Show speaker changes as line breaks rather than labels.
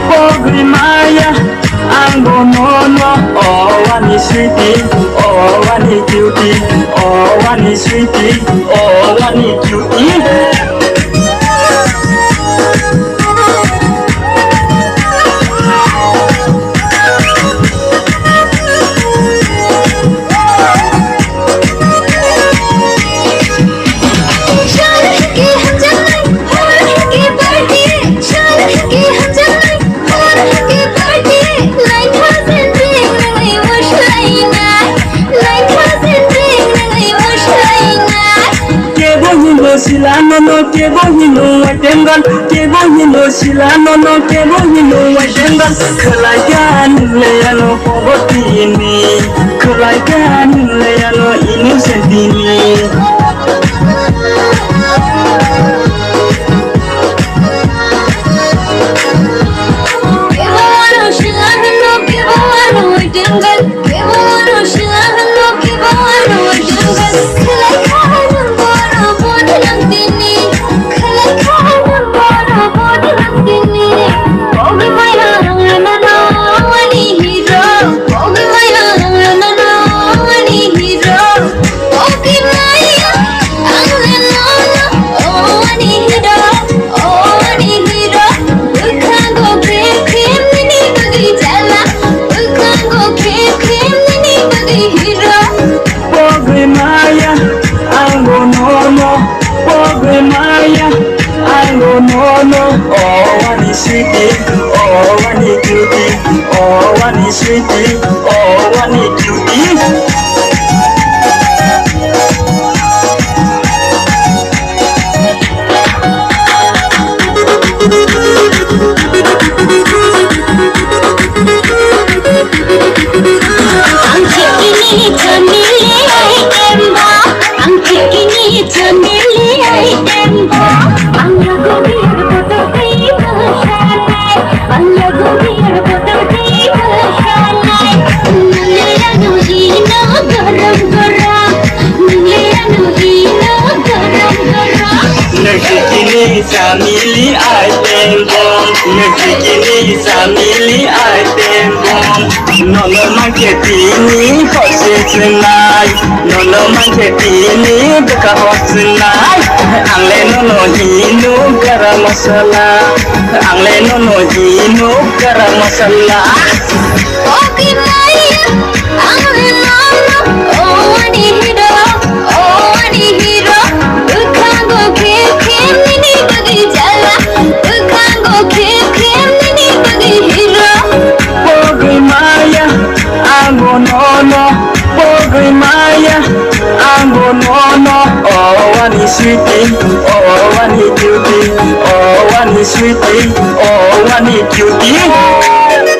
Pogrimaya, anggo nono, oh wani sweetie, oh wani cutie, oh wani sweetie, oh wani cutie. Silano no kebo hino watengan kebo hino silano no kebo hino watengan kelayan leyano pogotini kelayan leyano innocentini oh wani sweetie, oh wani cutie, oh wani sweetie, oh wani cutie. Family item bomb, Mexicani family item bomb. No marketini for tonight, no marketini because tonight. Angle no hino garam masala, angle no hino garam masala.
Okay, Maya, angle no, oh wani hero, oh wani hero. You can't go kill mini bagi jala, you can't go kill mini bagi hero.
Pogrimaya, anggo nono, Pogrimaya, anggo nono, oh wani sweetie, oh wani cutie, oh wani sweetie, oh wani cutie.